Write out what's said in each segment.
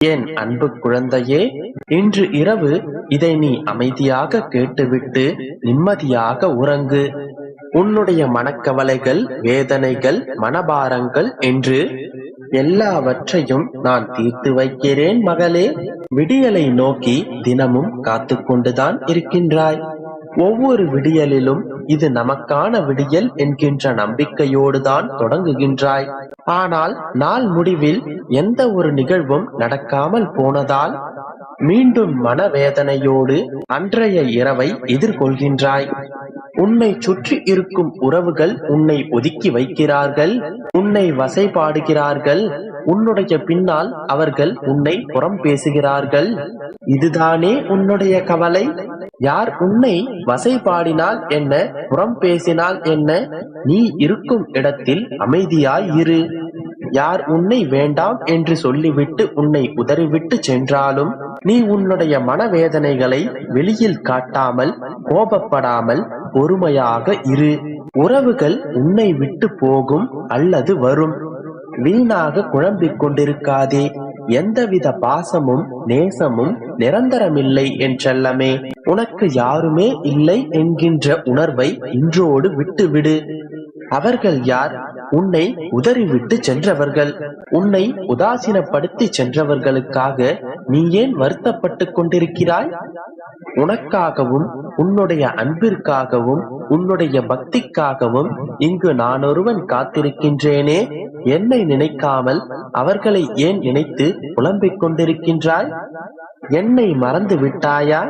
என் அன்பு குழந்தையே, இன்று இரவு இதை நீ அமைதியாக கேட்டுவிட்டு நிம்மதியாக உறங்கு. உன்னுடைய மனக்கவலைகள், வேதனைகள், மனபாரங்கள் என்று எல்லாவற்றையும் நான் தீர்த்து வைக்கிறேன் மகளே. விடியலை நோக்கி தினமும் காத்து கொண்டுதான் இருக்கின்றாய். ஒவ்வொரு விடியலிலும் இது நமக்கான விடியல் என்கின்ற நம்பிக்கையோடுதான் தொடங்குகின்றாய். ஆனால் நாள் முடிவில் எந்த ஒரு நிகழ்வும் நடக்காமல் போனதால் மீண்டும் மனவேதனையோடு அன்றைய இரவை எதிர்கொள்கின்றாய். உன்னை சுற்றி இருக்கும் உறவுகள் உன்னை ஒதுக்கி வைக்கிறார்கள், உன்னை வசைபாடுகிறார்கள், உன்னுடைய பின்னால் அவர்கள் உன்னை புறம் பேசுகிறார்கள். இதுதானே உன்னுடைய கவலை? யார் உன்னை வசைபாடினால் என்ன, புறம் பேசினால் என்ன? நீ இருக்கும் இடத்தில் அமைதியாய் இரு. யார் உன்னை வேண்டாம் என்று சொல்லிவிட்டு உன்னை உதறிவிட்டு சென்றாலும் நீ உன்னுடைய மனவேதனைகளை வெளியில் காட்டாமல், கோபப்படாமல் பொறுமையாக இரு. உறவுகள் உன்னை விட்டு போகும் அல்லது வரும். வீணாக குழம்பிக் கொண்டிருக்காதே. எந்தவித பாசமும் நேசமும் நிரந்தரமில்லை என்றல்லமே. உனக்கு யாருமே இல்லை என்கின்ற உணர்வை இன்றோடு விட்டுவிடு. அவர்கள் யார்? உன்னை உதறிவிட்டு சென்றவர்கள். உன்னை உதாசீனப்படுத்தி சென்றவர்களுக்காக நீ ஏன் வருத்தப்பட்டு கொண்டிருக்கிறாய்? உனக்காகவும் உன்னுடைய அன்பிற்காகவும் உன்னுடைய பக்திக்காகவும் இங்கு நான் ஒருவன் காத்திருக்கின்றேனே. என்னை நினைக்காமல் அவர்களை ஏன் நினைத்து புலம்பிக் கொண்டிருக்கின்றாய்? என்னை மறந்து விட்டாயா?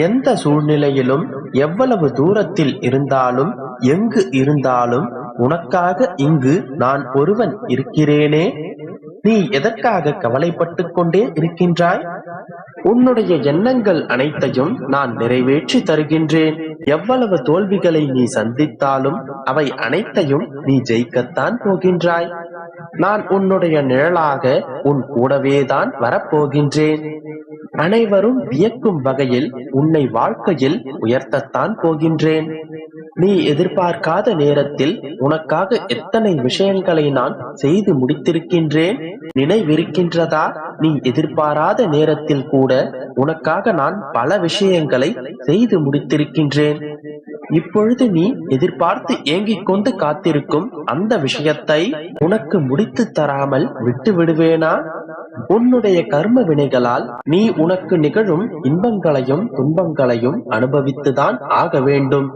எந்த சூழ்நிலையிலும், எவ்வளவு தூரத்தில் இருந்தாலும், எங்கு இருந்தாலும் உனக்காக இங்கு நான் ஒருவன் இருக்கிறேனே. நீ எதற்காக கவலைப்பட்டுக் கொண்டே இருக்கின்றாய்? உன்னுடைய எண்ணங்கள் அனைத்தையும் நான் நிறைவேற்றி தருகின்றேன். எவ்வளவு தோல்விகளை நீ சந்தித்தாலும் அவை அனைத்தையும் நீ ஜெயிக்கத்தான் போகின்றாய். நான் உன்னுடைய நிழலாக உன் கூடவேதான் வரப்போகின்றேன். அனைவரும் வியக்கும் வகையில் உன்னை வாழ்க்கையில் உயர்த்தத்தான் போகின்றேன். நீ எதிர்பார்க்காத நேரத்தில் உனக்காக எத்தனை விஷயங்களை நான் செய்து முடித்திருக்கின்றேன் நினைவிருக்கின்றதா? நீ எதிர்பாராத நேரத்தில் கூட உனக்காக நான் பல விஷயங்களை செய்து முடித்திருக்கின்றேன். இப்பொழுது நீ எதிர்பார்த்து ஏங்கிக் கொண்டு காத்திருக்கும் அந்த விஷயத்தை உனக்கு முடித்து தராமல் விட்டு விடுவேனா? உன்னுடைய கர்ம வினைகளால் நீ உனக்கு நிகழும் இன்பங்களையும் துன்பங்களையும் அனுபவித்துதான் ஆக வேண்டும்.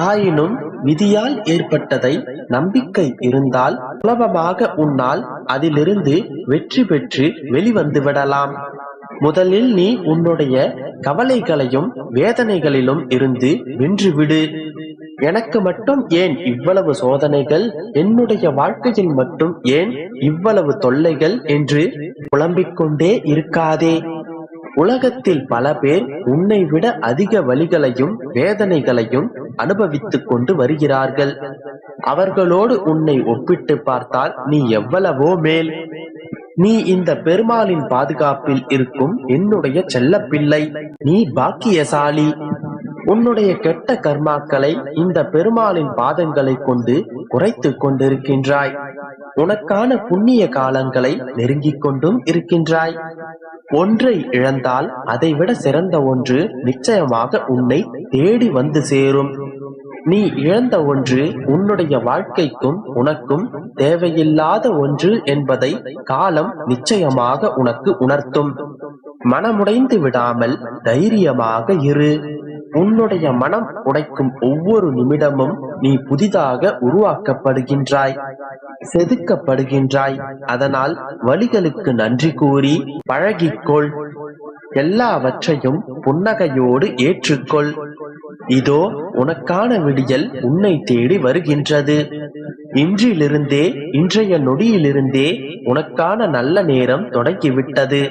ஆயினும் விதியால் ஏற்பட்டதை நம்பிக்கை இருந்தால் சுலபமாக உன்னால் அதிலிருந்து வெற்றி பெற்று வெளிவந்து விடலாம். முதலில் நீ உன்னுடைய கவலைகளையும் வேதனைகளிலும் இருந்து வென்றுவிடு. எனக்கு மட்டும் ஏன் இவ்வளவு சோதனைகள், என்னுடைய வாழ்க்கையில் மட்டும் ஏன் இவ்வளவு தொல்லைகள் என்று புலம்பிக் கொண்டே இருக்காதே. உலகத்தில் பல பேர் உன்னை விட அதிக வலிகளையும் வேதனைகளையும் அனுபவித்துக் கொண்டு வருகிறார்கள். அவர்களோடு உன்னை ஒப்பிட்டு பார்த்தால் நீ எவ்வளவோ மேல். நீ இந்த பெருமாளின் பாதுகாப்பில் இருக்கும் என்னுடைய செல்ல பிள்ளை. நீ பாக்கியசாலி. உன்னுடைய கெட்ட கர்மாக்களை இந்த பெருமாளின் பாதங்களை கொண்டு குறைத்து கொண்டிருக்கின்றாய். உனக்கான புண்ணிய காலங்களை நெருங்கிக் கொண்டும் இருக்கின்றாய். ஒன்றை இழந்தால் அதைவிட சிறந்த ஒன்று நிச்சயமாக உன்னை தேடி வந்து சேரும். நீ இழந்த ஒன்று உன்னுடைய வாழ்க்கைக்கும் உனக்கும் தேவையில்லாத ஒன்று என்பதை காலம் நிச்சயமாக உனக்கு உணர்த்தும். மனமுடைந்து விடாமல் தைரியமாக இரு. உன்னுடைய மனம் உடைக்கும் ஒவ்வொரு நிமிடமும் நீ புதிதாக உருவாக்கப்படுகின்றாய், செதுக்கப்படுகின்றாய். அதனால் வலிகளுக்கு நன்றி கூறி பழகிக்கொள். எல்லாவற்றையும் புன்னகையோடு ஏற்றுக்கொள். இதோ உனக்கான விடியல் உன்னை தேடி வருகின்றது. இன்றிலிருந்தே, இன்றைய நொடியிலிருந்தே உனக்கான நல்ல நேரம் தொடங்கிவிட்டது.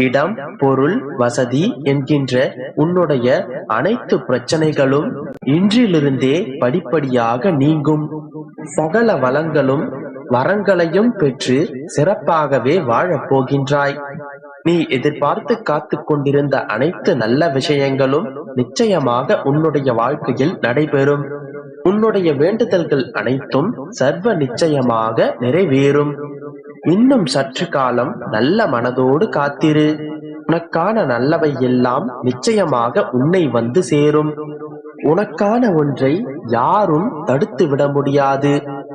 இடம், பொருள், வசதி என்கின்ற உன்னுடைய அனைத்து பிரச்சனைகளும் இன்றிலிருந்தே படிப்படியாக நீங்கும். சகல வளங்களும் வரங்களையும் பெற்று சிறப்பாகவே வாழப் போகின்றாய். நீ எதிர்பார்த்து காத்து கொண்டிருந்த அனைத்து நல்ல விஷயங்களும் நிச்சயமாக உன்னுடைய வாழ்க்கையில் நடைபெறும். உன்னுடைய வேண்டுதல்கள் அனைத்தும் சர்வ நிச்சயமாக நிறைவேறும். இன்னும் சற்று காலம் நல்ல மனதோடு காத்திரு. உனக்கான நல்லவை எல்லாம் நிச்சயமாக உன்னை வந்து சேரும். உனக்கான ஒன்றை யாரும் தடுத்து விட முடியாது.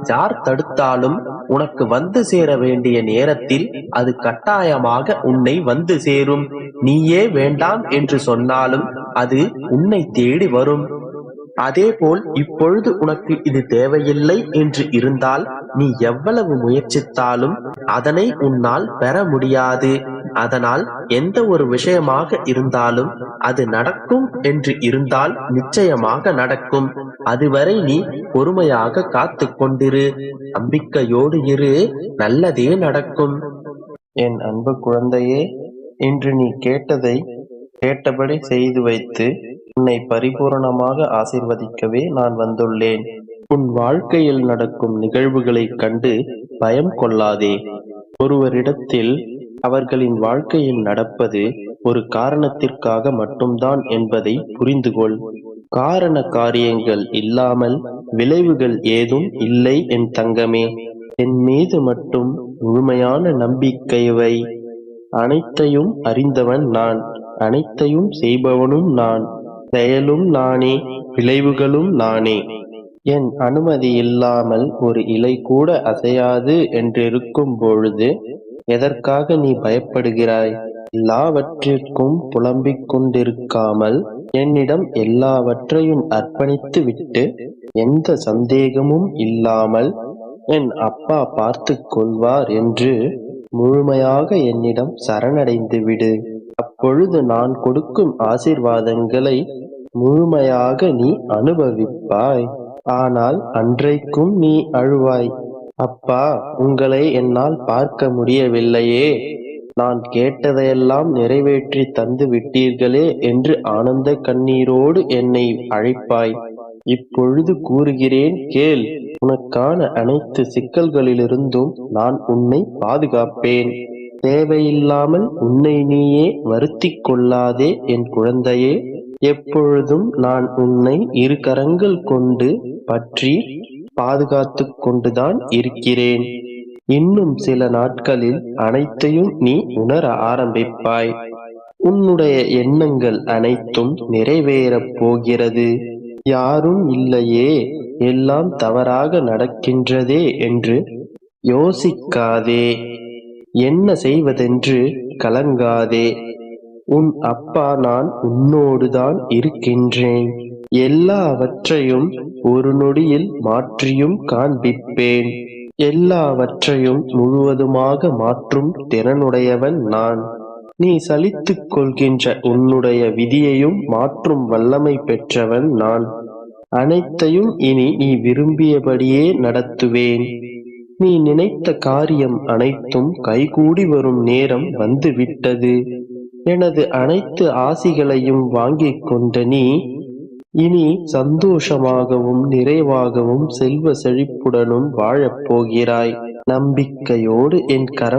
யார் தடுத்தாலும் உனக்கு வந்து சேர வேண்டிய நேரத்தில் அது கட்டாயமாக உன்னை வந்து சேரும். நீயே வேண்டாம் என்று சொன்னாலும் அது உன்னை தேடி வரும். அதேபோல் இப்பொழுது உனக்கு இது தேவையில்லை என்று இருந்தால் நீ எவ்வளவு முயற்சித்தாலும் அதனை உன்னால் பெற முடியாது. அதனால் எந்த ஒரு விஷயமாக இருந்தாலும் அது நடக்கும் என்று இருந்தால் நிச்சயமாக நடக்கும். அதுவரை நீ பொறுமையாக காத்து கொண்டிரு. நம்பிக்கையோடு இரு. நல்லதே நடக்கும். என் அன்பு குழந்தையே, இன்று நீ கேட்டதை கேட்டபடி செய்து வைத்து உன்னை பரிபூரணமாக ஆசீர்வதிக்கவே நான் வந்துள்ளேன். உன் வாழ்க்கையில் நடக்கும் நிகழ்வுகளைக் கண்டு பயம் கொள்ளாதே. ஒருவரிடத்தில் அவர்களின் வாழ்க்கையில் நடப்பது ஒரு காரணத்திற்காக மட்டும்தான் என்பதை புரிந்துகொள். காரண காரியங்கள் இல்லாமல் விளைவுகள் ஏதும் இல்லை என் தங்கமே. என் மீது மட்டும் முழுமையான நம்பிக்கை வை. அனைத்தையும் அறிந்தவன் நான், அனைத்தையும் செய்பவனும் நான், செயலும் நானே, விளைவுகளும் நானே. என் அனுமதி இல்லாமல் ஒரு இலை கூட அசையாது என்றிருக்கும் பொழுது எதற்காக நீ பயப்படுகிறாய்? எல்லாவற்றிற்கும் புலம்பிக் கொண்டிருக்காமல் என்னிடம் எல்லாவற்றையும் அர்ப்பணித்து விட்டு எந்த சந்தேகமும் இல்லாமல் என் அப்பா பார்த்து கொள்வார் என்று முழுமையாக என்னிடம் சரணடைந்து விடு. அப்பொழுது நான் கொடுக்கும் ஆசீர்வாதங்களை முழுமையாக நீ அனுபவிப்பாய். ஆனால் அன்றைக்கும் நீ அழுவாய், அப்பா, உங்களை என்னால் பார்க்க முடியவில்லையே, நான் கேட்டதையெல்லாம் நிறைவேற்றி தந்து விட்டீர்களே என்று ஆனந்த கண்ணீரோடு என்னை அழைப்பாய். இப்பொழுது கூறுகிறேன் கேள். உனக்கான அனைத்து சிக்கல்களிலிருந்தும் நான் உன்னை பாதுகாப்பேன். தேவையில்லாமல் உன்னை நீயே வருத்திக் கொள்ளாதே என் குழந்தையே. எப்பொழுதும் நான் உன்னை இரு கரங்கள் கொண்டு பற்றி பாதுகாத்து கொண்டுதான் இருக்கிறேன். இன்னும் சில நாட்களில் அனைத்தையும் நீ உணர ஆரம்பிப்பாய். உன்னுடைய எண்ணங்கள் அனைத்தும் நிறைவேறப் போகிறது. யாரும் இல்லையே, எல்லாம் தவறாக நடக்கின்றதே என்று யோசிக்காதே. என்ன செய்வதென்று கலங்காதே. உன் அப்பா நான் உன்னோடுதான் இருக்கின்றேன். எல்லாவற்றையும் ஒரு நொடியில் மாற்றியும் காண்பிப்பேன். எல்லாவற்றையும் முழுவதுமாக மாற்றும் திறனுடையவன் நான். நீ சலித்துக் கொள்கின்ற உன்னுடைய விதியையும் மாற்றும் வல்லமை பெற்றவன் நான். அனைத்தையும் இனி நீ விரும்பியபடியே நடத்துவேன். நீ நினைத்த காரியம் அனைத்தும் கைகூடி வரும் நேரம் வந்துவிட்டது. எனது அனைத்து ஆசிகளையும் வாங்கிக் கொண்ட நீ இனி சந்தோஷமாகவும் நிறைவாகவும் செல்வ செழிப்புடனும் வாழப் போகிறாய். நம்பிக்கையோடு என் கரம்